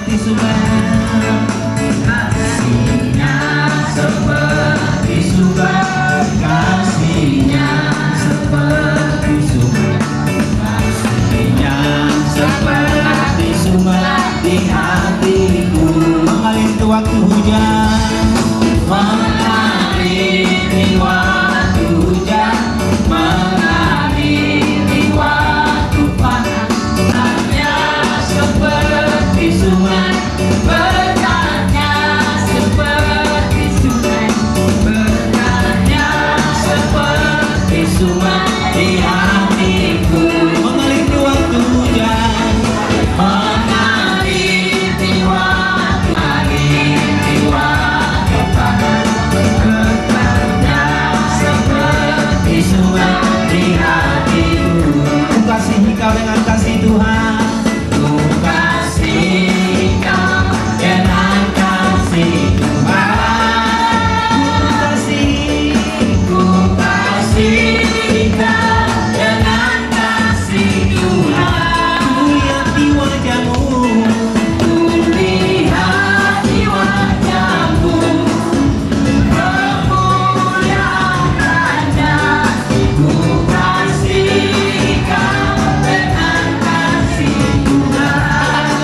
hati sungai. Kasihnya seperti sungai, kasihnya seperti sungai, kasihnya seperti sungai di hatiku. Mengalir ke waktu hujan, mengalir waktu hujan, mengalir waktu panas. Hanya seperti sungai, berkatnya seperti sungai, berkatnya seperti sungai di hatiku. Mengalir di waktu hujan, mengalir di waktu panas. Berkatnya seperti sungai di hatiku. Ku kasihi kau dengan kasih Tuhan, ku kasihi kau dengan kasih Tuhan. Ku kasihi kau dengan kasih Tuhan. Ku lihat di wajahmu, ku lihat di wajahmu, kemuliaan Raja. Ku kasihi kau dengan kasih Tuhan.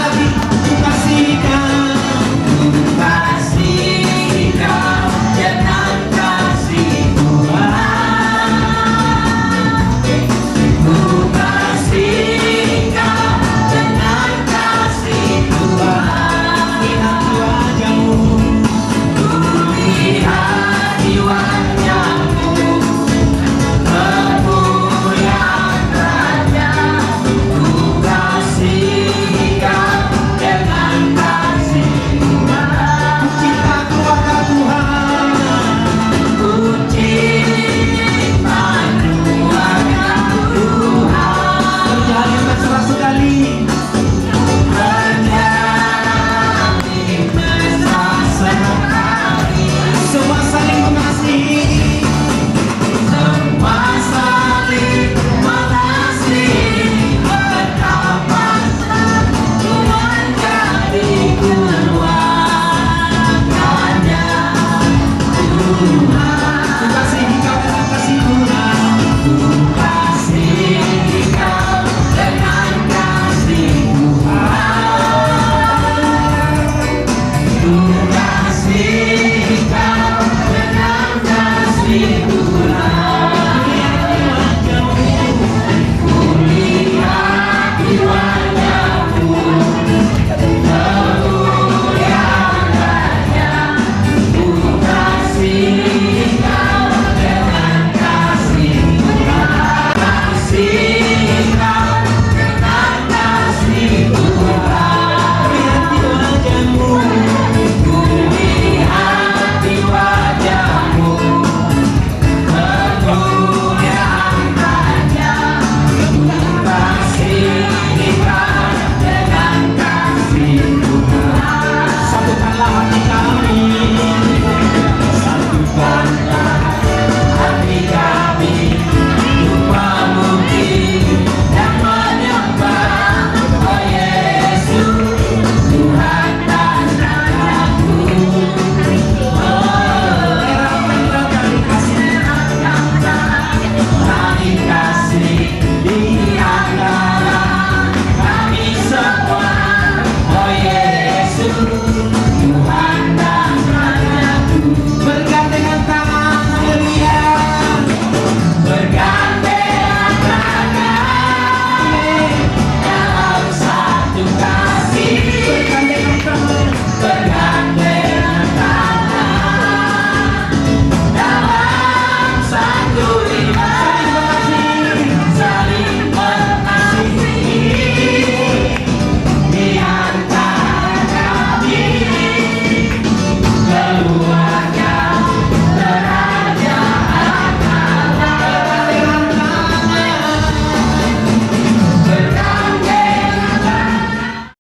Ku kasihi kau, ku kasihi kau dengan kasih Tuhan. Ku kasihi kau dengan kasih Tuhan. Lihat di wajahmu, ku lihat di wajahmu, kemuliaan Raja. Ku kasihi kau dengan kasih Tuhan. Ku cinta keluarga Tuhan, ku cinta keluarga Tuhan. Berjalan mesra sekali, berjalan mesra sekali. Semua saling mengasihi, semua saling mengasihi. Betapa Tuhan jadi keluarganya. Tuhan, ku kasihi kau dengan kasih Tuhan. Ku kasihi kau dengan kasih Tuhan. Ku kasihi kau dengan kasih Tuhan. Ku lihat di wajahmu, kemuliaan Raja. Ku kasihi kau dengan kasih Tuhan. Kasihi kau dengan kasih Tuhan. Lihat di wajahmu, ku lihat di wajahmu, kemuliaan Raja. Ku kasihi kau dengan kasih Tuhan. Satukanlah hati kami, satukanlah hati kami, untuk memuji dan menyembah Oh Yesus, Tuhan dan Rajaku. Menerangkan kasih, kami kasih di antara kami semua. Oh Yesus, Tuhan dan Rajaku. Bergandengan tangan, haleluya. Bergandengan tangan dalam satu kasih. Bergandengan tangan, bergandengan tangan dalam satu iman. Saling mengasihi di antara kami. Keluarga kerajaan Allah. Bergandengan tangan.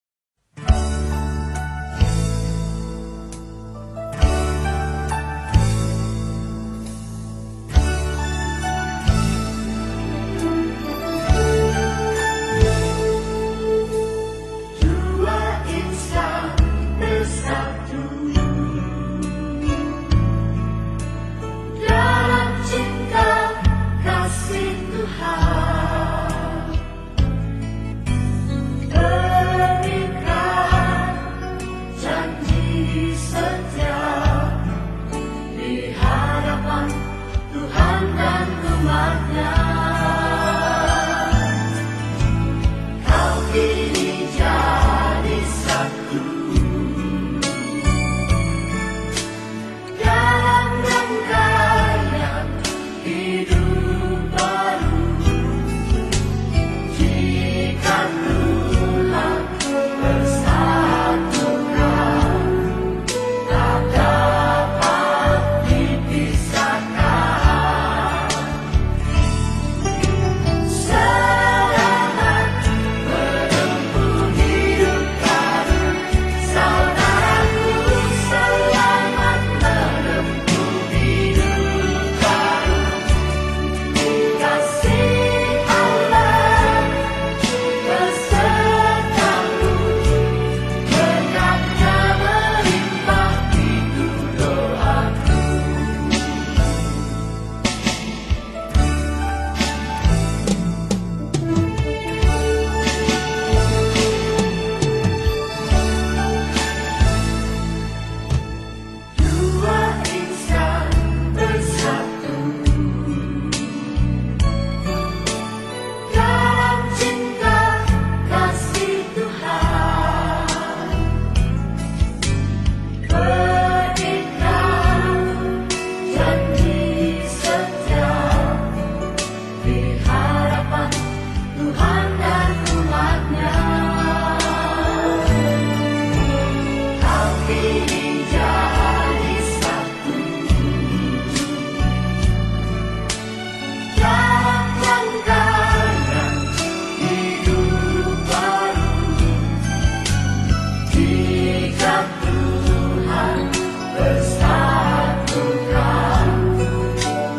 setiap Tuhan bersatukan,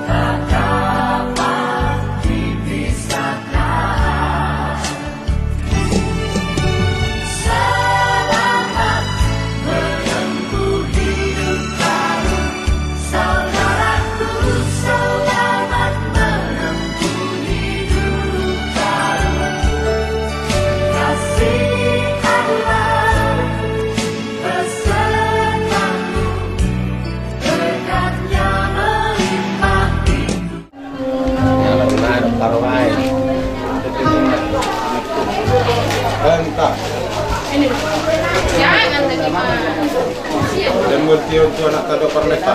tak dapat dipisahkan. Selamat menempuh hidup baru, saudaraku, selamat menempuh hidup baru. Kasih Allah besertamu, berkatnya melimpah hidup. Entah. Jangan terima. Dan ngerti untuk anak tado perneta.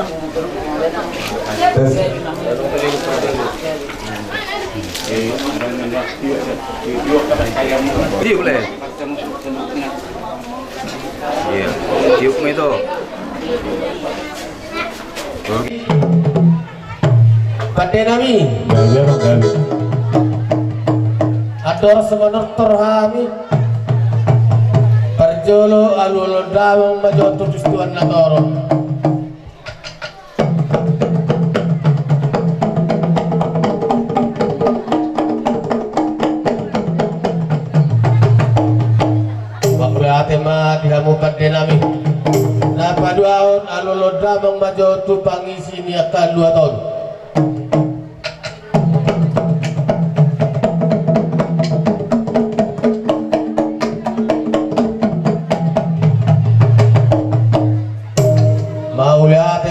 Tiup boleh? Iya, tiup itu. Pandai nami, ador semanur terhami, perjolo alul dawang majotu tujuan natoro. Wakriate ma dihamu pandai nami. Napa duaon alul dawang majotu pangisi ni akan 2 tahun.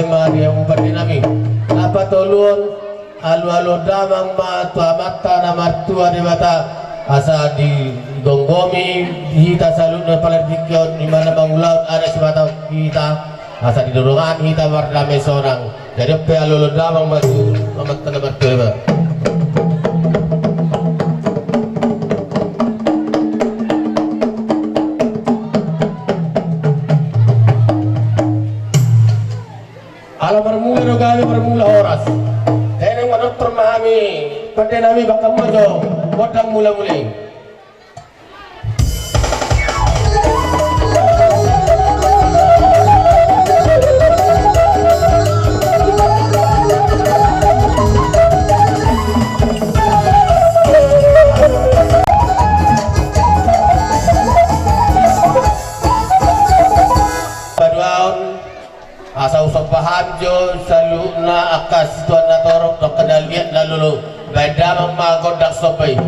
Maria mubadi nami apa tolun alu damang ma tuamata na martua di mata asa di gonggomi hita salut na palerdikion di mana mangulaut ada si mata kita asa di dorongan hita berdamai seorang jadi pe alu damang maju mamata na martua. Alam bermula horas. Saya yang menurut memahami pada nami bakal mojo bodang mula-mulai. Asa usap paham jo salu na akas tuan na torok dok kedaliat lalu beda mama godak sopai.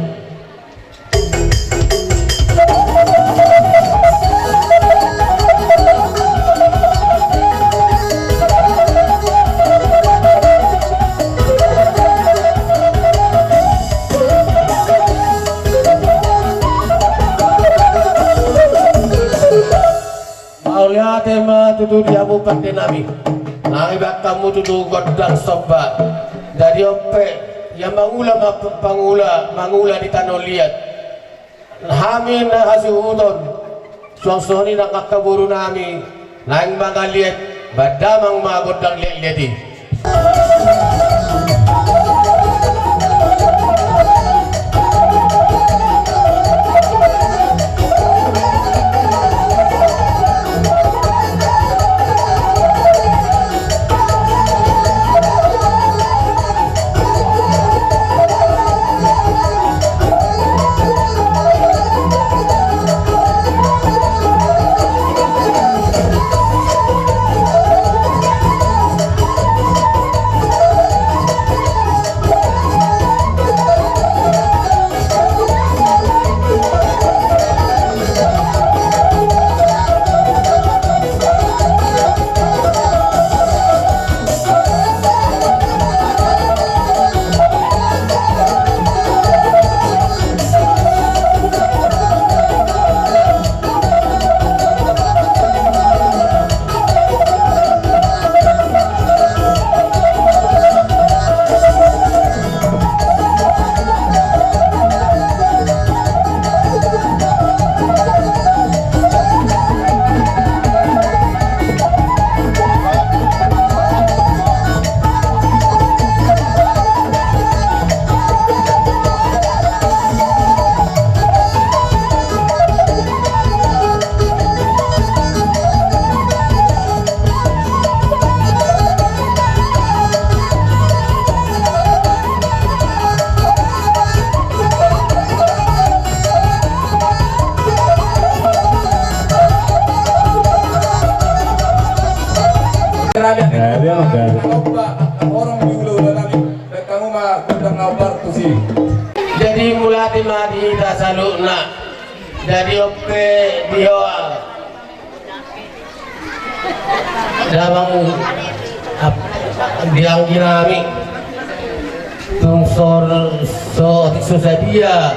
Lihat tema tutu diamu pandai nami nami kamu tutu godang sobat dari ope yang mangula di tanah liat hamin hasil udon suang-suang ini nak kaburu nami naing mangaliat badamang magodang liat-liati. terali Ya, dia enggak. orang di ulah nami dan kamu mah gudang ngabar tuh sih. Jadi mulai madi tasaluna. Jadi oke dia damang bilang kirami tungsor so dia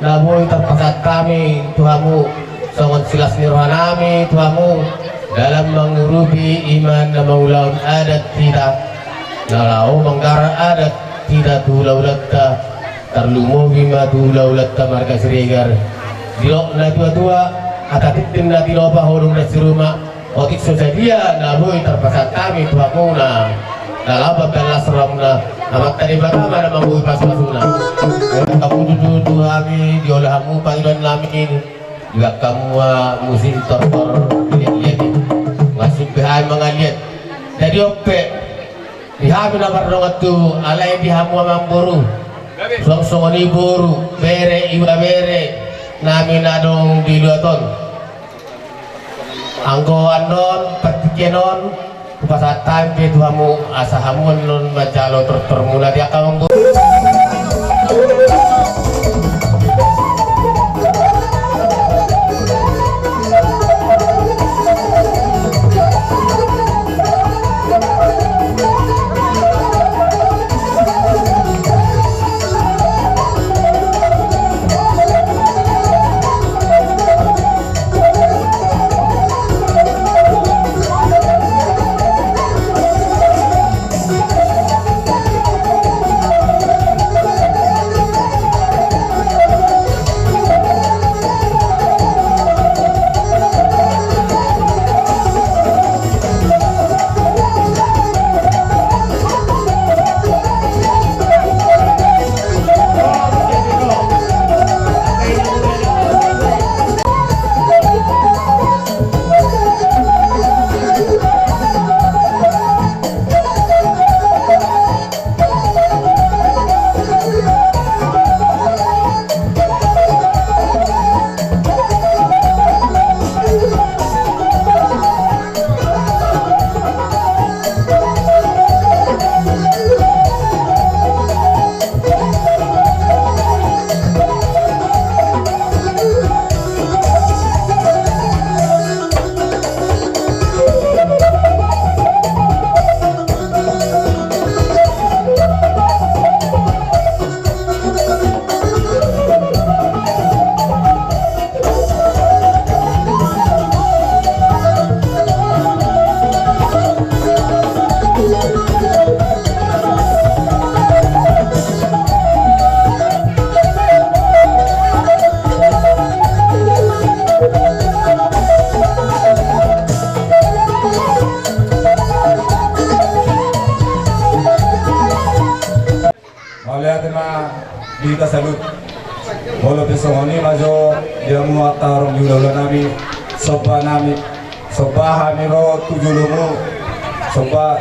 namun terpaksa kami Tuhamu sangat silas nirwanami Tuhamu dalam mengurubi iman dan mengulaun adat tidak nalau menggarang adat tidak tulaulat terlumu bima tulaulat marga sirigar dilok na tua-tua akatitin na tilopa hulung na siruma otik dia namun terpaksa kami Tuhamu na nalabab dan lasram na amat tadi bagaimana na mangui pas-pasuna kamu dudu kami diolahmu panggilan lamin juga kamu musim tortor lihat-lihat masuk behai mengaliat jadi ope dihamin abar dongat tu alai dihamu amang boru song-songoni boru bere iba bere nami nadong di luaton anggo andon pertikienon kupasatan ke tuhamu asahamun non majalo termula dia akan membuat Kita salut. Bolo pesongoni majo dia muat tarong jualan nami, soba nami, soba kami ro 7 lumu, soba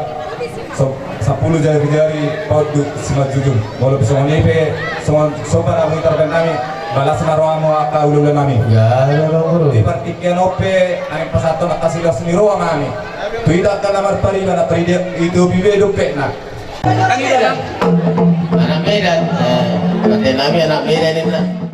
10 jari paut simat jujur. Bolo pesongoni pe soba namu terben nami, balas naroamu aka ululan nami. ya guru Di partikian ope, nami pasato nak kasih las niro nami. Tuida kan namar pari na tride itu bibe dope na. anak Medan, anak Medan ini